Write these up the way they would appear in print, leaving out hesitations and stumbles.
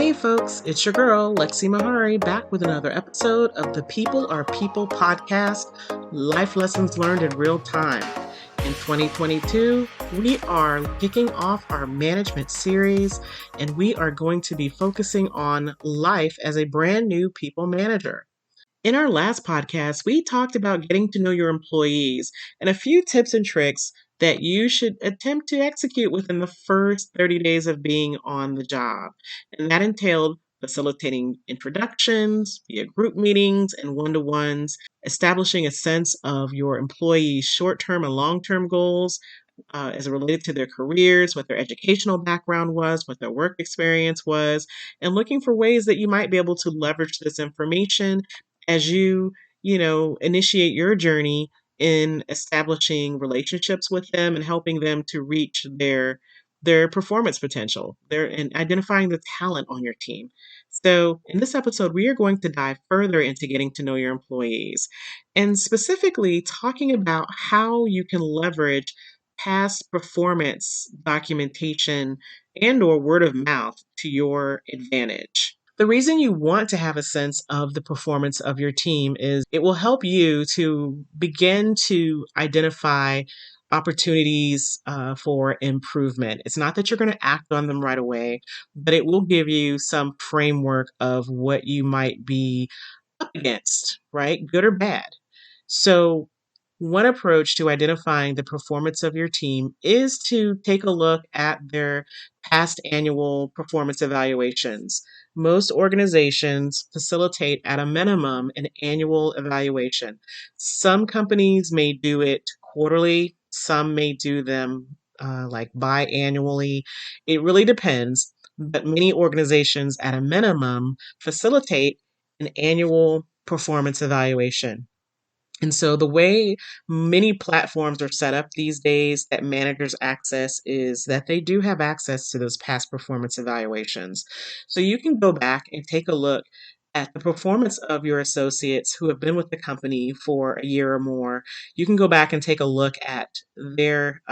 Hey folks, it's your girl, Lexi Mahari, back with another episode of the People Are People podcast, Life Lessons Learned in Real Time. In 2022, we are kicking off our management series, and we are going to be focusing on life as a brand new people manager. In our last podcast, we talked about getting to know your employees and a few tips and tricks that you should attempt to execute within the first 30 days of being on the job. And that entailed facilitating introductions via group meetings and one to ones, establishing a sense of your employees' short term and long term goals. As it related to their careers, what their educational background was, what their work experience was, and looking for ways that you might be able to leverage this information as you initiate your journey in establishing relationships with them and helping them to reach their performance potential, and identifying the talent on your team. So, in this episode, we are going to dive further into getting to know your employees and specifically talking about how you can leverage past performance documentation and or word of mouth to your advantage. The reason you want to have a sense of the performance of your team is it will help you to begin to identify opportunities for improvement. It's not that you're going to act on them right away, but it will give you some framework of what you might be up against, right? Good or bad. So, one approach to identifying the performance of your team is to take a look at their past annual performance evaluations. Most organizations facilitate, at a minimum, an annual evaluation. Some companies may do it quarterly, some may do them like biannually. It really depends, but many organizations, at a minimum, facilitate an annual performance evaluation. And so the way many platforms are set up these days that managers access is that they do have access to those past performance evaluations. So you can go back and take a look at the performance of your associates who have been with the company for a year or more. You can go back and take a look at their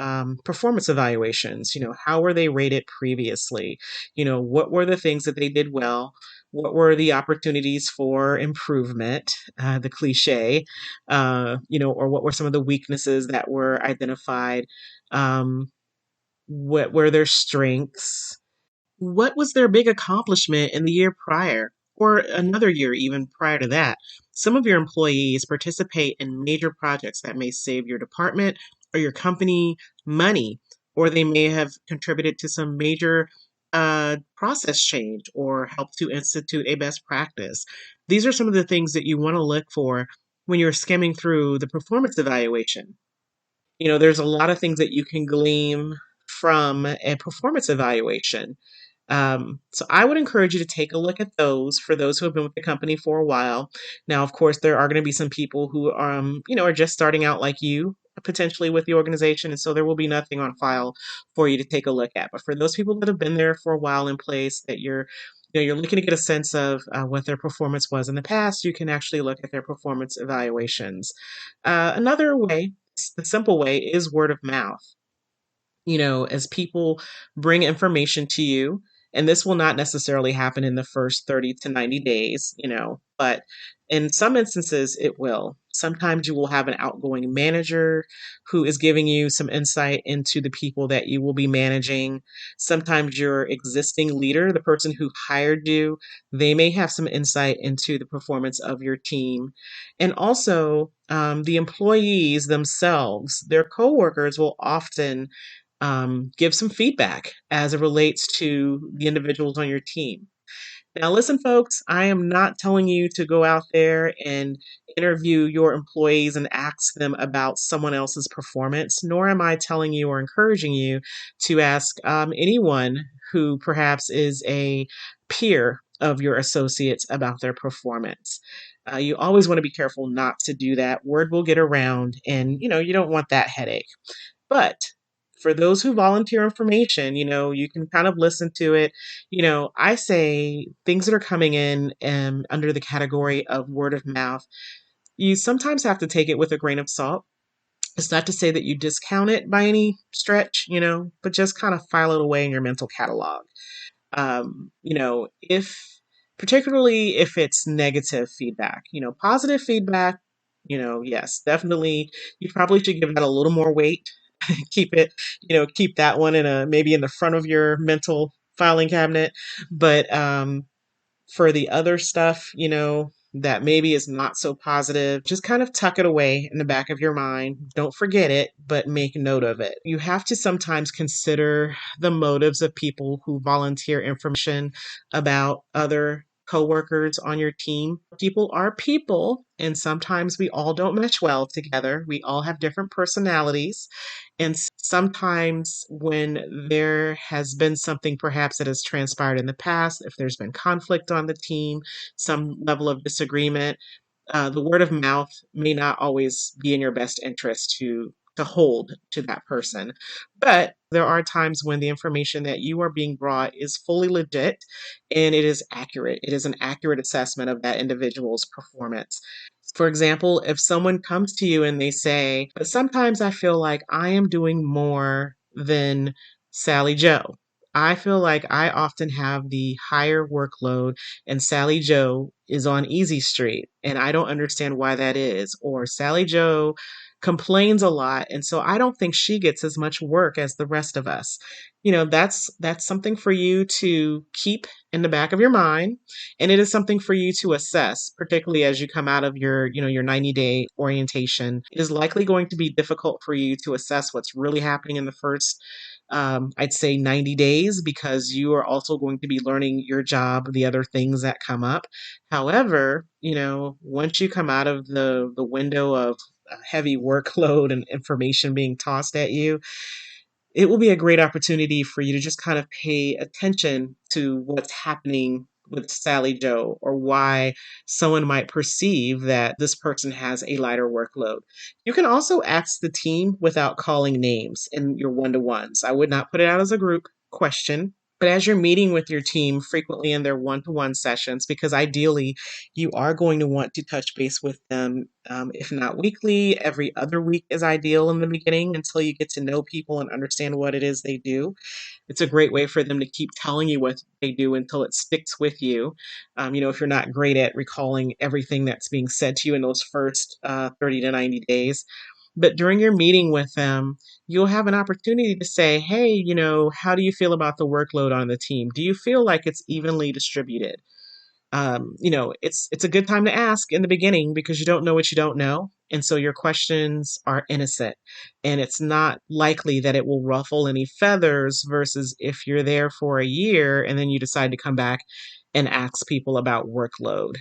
performance evaluations. How were they rated previously? What were the things that they did well? What were the opportunities for improvement? The cliche, or what were some of the weaknesses that were identified? What were their strengths? What was their big accomplishment in the year prior, or another year even prior to that? Some of your employees participate in major projects that may save your department or your company money, or they may have contributed to some major process change or help to institute a best practice. These are some of the things that you want to look for when you're skimming through the performance evaluation. There's a lot of things that you can glean from a performance evaluation. So I would encourage you to take a look at those for those who have been with the company for a while. Now, of course, there are going to be some people who are just starting out like you, potentially with the organization, and so there will be nothing on file for you to take a look at. But for those people that have been there for a while in place, that you're looking to get a sense of what their performance was in the past, you can actually look at their performance evaluations. Another way, the simple way, is word of mouth. As people bring information to you, and this will not necessarily happen in the first 30 to 90 days, but in some instances it will. Sometimes you will have an outgoing manager who is giving you some insight into the people that you will be managing. Sometimes your existing leader, the person who hired you, they may have some insight into the performance of your team. And also, the employees themselves, their coworkers will often give some feedback as it relates to the individuals on your team. Now, listen, folks, I am not telling you to go out there and interview your employees and ask them about someone else's performance, nor am I telling you or encouraging you to ask anyone who perhaps is a peer of your associates about their performance. You always want to be careful not to do that. Word will get around, and you don't want that headache. But for those who volunteer information, you can kind of listen to it. I say things that are coming in under the category of word of mouth, you sometimes have to take it with a grain of salt. It's not to say that you discount it by any stretch, but just kind of file it away in your mental catalog. If particularly if it's negative feedback, positive feedback, yes, definitely you probably should give that a little more weight. Keep it, keep that one in a maybe in the front of your mental filing cabinet. But for the other stuff, that maybe is not so positive, just kind of tuck it away in the back of your mind. Don't forget it, but make note of it. You have to sometimes consider the motives of people who volunteer information about other coworkers on your team. People are people, and sometimes we all don't mesh well together. We all have different personalities. And sometimes, when there has been something perhaps that has transpired in the past, if there's been conflict on the team, some level of disagreement, the word of mouth may not always be in your best interest to hold to that person. But there are times when the information that you are being brought is fully legit and it is accurate. It is an accurate assessment of that individual's performance. For example, if someone comes to you and they say, but sometimes I feel like I am doing more than Sally Joe. I feel like I often have the higher workload and Sally Joe is on Easy Street and I don't understand why that is. Or Sally Joe complains a lot and so I don't think she gets as much work as the rest of us. That's something for you to keep in the back of your mind, and it is something for you to assess, particularly as you come out of your 90-day orientation. It is likely going to be difficult for you to assess what's really happening in the first, I'd say 90 days, because you are also going to be learning your job, the other things that come up. However, once you come out of the window of a heavy workload and information being tossed at you, it will be a great opportunity for you to just kind of pay attention to what's happening with Sally Joe, or why someone might perceive that this person has a lighter workload. You can also ask the team without calling names in your one to ones. I would not put it out as a group question. But as you're meeting with your team frequently in their one to one sessions, because ideally you are going to want to touch base with them, if not weekly, every other week is ideal in the beginning until you get to know people and understand what it is they do. It's a great way for them to keep telling you what they do until it sticks with you. If you're not great at recalling everything that's being said to you in those first 30 to 90 days. But during your meeting with them, you'll have an opportunity to say, hey, how do you feel about the workload on the team? Do you feel like it's evenly distributed? It's a good time to ask in the beginning because you don't know what you don't know. And so your questions are innocent and it's not likely that it will ruffle any feathers versus if you're there for a year and then you decide to come back and ask people about workload.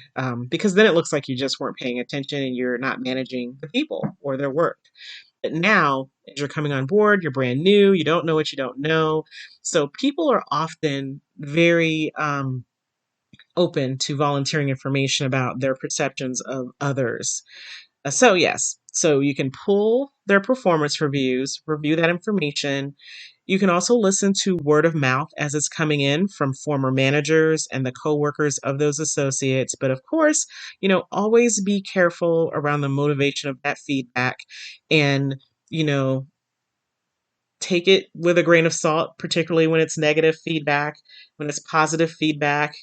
Because then it looks like you just weren't paying attention and you're not managing the people or their work. But now, as you're coming on board, you're brand new, you don't know what you don't know. So people are often very, open to volunteering information about their perceptions of others. Yes, so you can pull their performance reviews, review that information. You can also listen to word of mouth as it's coming in from former managers and the coworkers of those associates. But of course, always be careful around the motivation of that feedback and, you know, take it with a grain of salt, particularly when it's negative feedback. When it's positive feedback,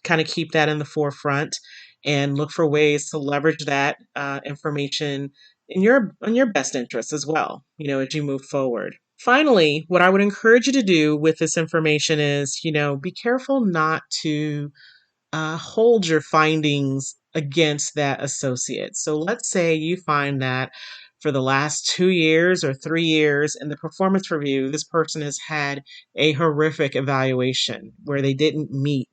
kind of keep that in the forefront and look for ways to leverage that information in your best interest as well, as you move forward. Finally, what I would encourage you to do with this information is, be careful not to hold your findings against that associate. So let's say you find that for the last 2 years or 3 years in the performance review, this person has had a horrific evaluation where they didn't meet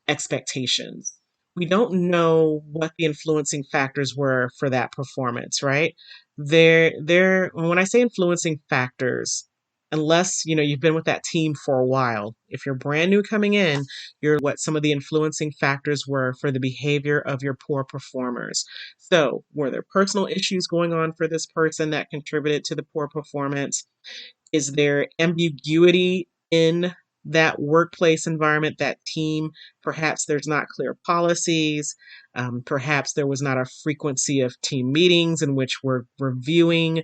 expectations. We don't know what the influencing factors were for that performance, right? When I say influencing factors, unless you've been with that team for a while, if you're brand new coming in, you're what some of the influencing factors were for the behavior of your poor performers. So, were there personal issues going on for this person that contributed to the poor performance? Is there ambiguity in that workplace environment, that team? Perhaps there's not clear policies. Perhaps there was not a frequency of team meetings in which we're reviewing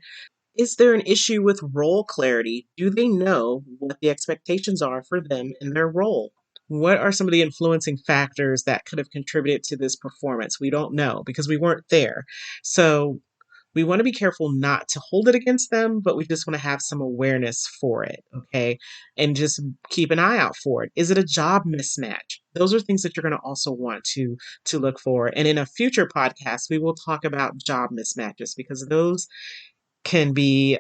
Is there an issue with role clarity? Do they know what the expectations are for them in their role? What are some of the influencing factors that could have contributed to this performance? We don't know because we weren't there. So we want to be careful not to hold it against them, but we just want to have some awareness for it, okay? And just keep an eye out for it. Is it a job mismatch? Those are things that you're going to also want to look for. And in a future podcast, we will talk about job mismatches because those can be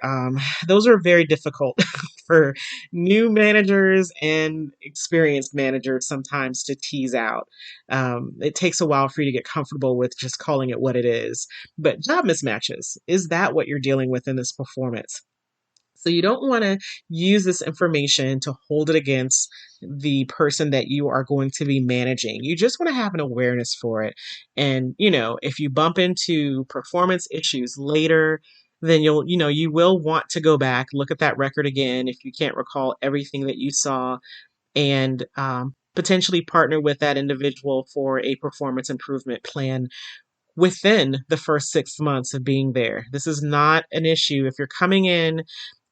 those are very difficult for new managers and experienced managers sometimes to tease out. It takes a while for you to get comfortable with just calling it what it is. But job mismatches, is that what you're dealing with in this performance? So you don't want to use this information to hold it against the person that you are going to be managing. You just want to have an awareness for it. And, if you bump into performance issues later, then you will want to go back, look at that record again if you can't recall everything that you saw, and potentially partner with that individual for a performance improvement plan within the first 6 months of being there. This is not an issue. If you're coming in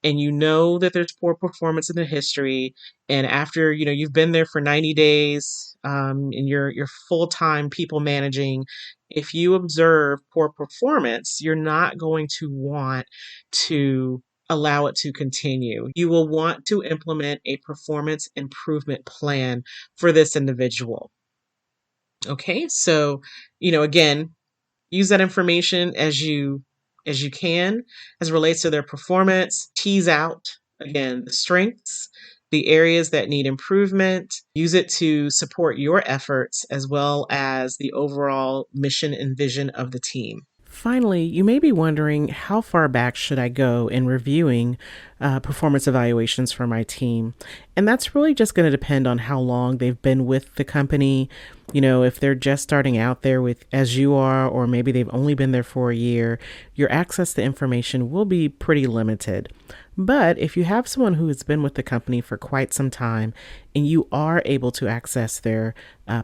and you know that there's poor performance in the history, and after you've been there for 90 days, and you're full-time people managing, if you observe poor performance, you're not going to want to allow it to continue. You will want to implement a performance improvement plan for this individual. Okay, so again, use that information as you can as it relates to their performance. Tease out again the strengths, the areas that need improvement. Use it to support your efforts as well as the overall mission and vision of the team. Finally, you may be wondering, how far back should I go in reviewing performance evaluations for my team? And that's really just going to depend on how long they've been with the company. If they're just starting out there with as you are, or maybe they've only been there for a year, your access to information will be pretty limited. But if you have someone who has been with the company for quite some time and you are able to access their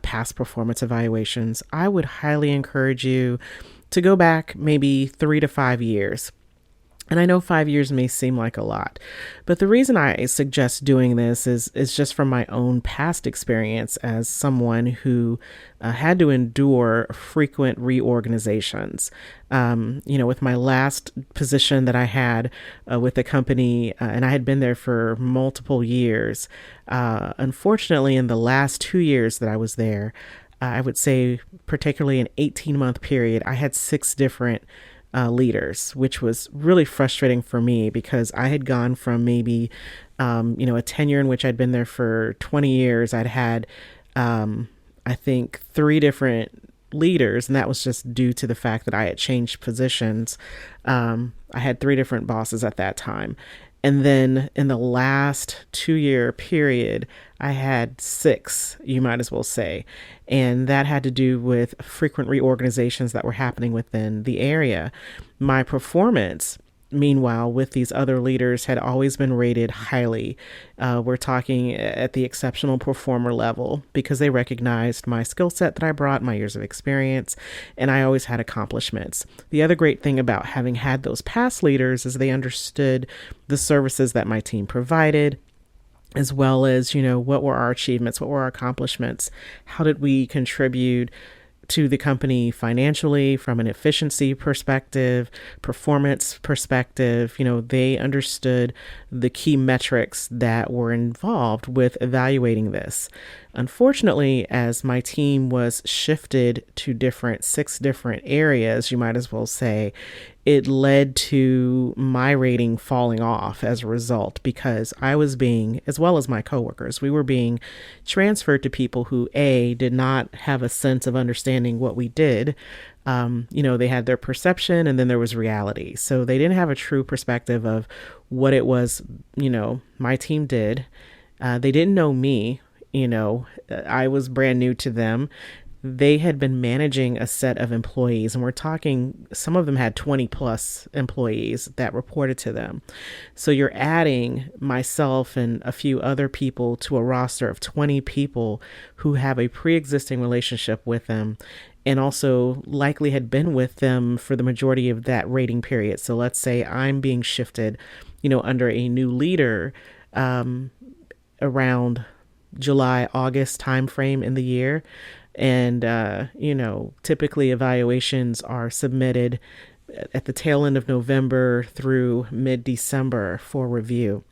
past performance evaluations, I would highly encourage you to go back maybe 3 to 5 years. And I know 5 years may seem like a lot, but the reason I suggest doing this is just from my own past experience as someone who had to endure frequent reorganizations. With my last position that I had with the company, and I had been there for multiple years. Unfortunately, in the last 2 years that I was there, I would say particularly an 18-month period, I had 6 different leaders, which was really frustrating for me because I had gone from maybe, a tenure in which I'd been there for 20 years. I'd had, I think, 3 different leaders, and that was just due to the fact that I had changed positions. I had 3 different bosses at that time. And then in the last 2-year period, I had 6, you might as well say. And that had to do with frequent reorganizations that were happening within the area. My performance, meanwhile, with these other leaders had always been rated highly. We're talking at the exceptional performer level because they recognized my skill set that I brought, my years of experience, and I always had accomplishments. The other great thing about having had those past leaders is they understood the services that my team provided, as well as, what were our achievements, what were our accomplishments, how did we contribute to the company financially from an efficiency perspective, performance perspective. They understood the key metrics that were involved with evaluating this. Unfortunately, as my team was shifted to 6 different areas, you might as well say, it led to my rating falling off as a result because I was being, as well as my coworkers, we were being transferred to people who, A, did not have a sense of understanding what we did. They had their perception and then there was reality. So they didn't have a true perspective of what it was, my team did. They didn't know me. I was brand new to them. They had been managing a set of employees, and we're talking, some of them had 20 plus employees that reported to them. So you're adding myself and a few other people to a roster of 20 people who have a pre-existing relationship with them. and also likely had been with them for the majority of that rating period. So let's say I'm being shifted, under a new leader around July, August timeframe in the year. And, typically evaluations are submitted at the tail end of November through mid-December for review.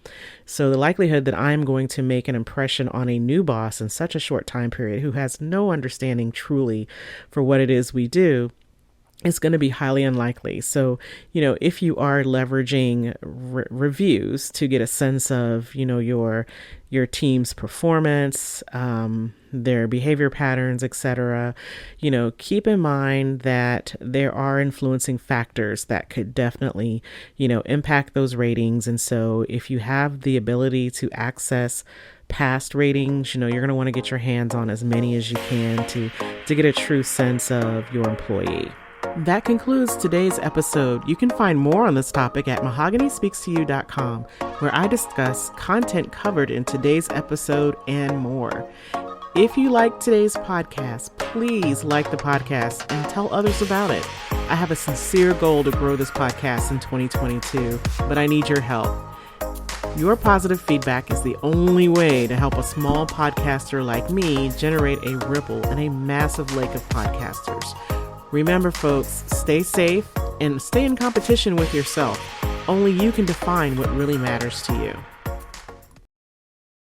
So the likelihood that I'm going to make an impression on a new boss in such a short time period who has no understanding truly for what it is we do, it's going to be highly unlikely. So, if you are leveraging reviews to get a sense of, your team's performance, their behavior patterns, etc., keep in mind that there are influencing factors that could definitely, impact those ratings. And so if you have the ability to access past ratings, you're going to want to get your hands on as many as you can to get a true sense of your employee. That concludes today's episode. You can find more on this topic at mahoganyspeakstoyou.com, where I discuss content covered in today's episode and more. If you like today's podcast, please like the podcast and tell others about it. I have a sincere goal to grow this podcast in 2022, but I need your help. Your positive feedback is the only way to help a small podcaster like me generate a ripple in a massive lake of podcasters. Remember, folks, stay safe and stay in competition with yourself. Only you can define what really matters to you.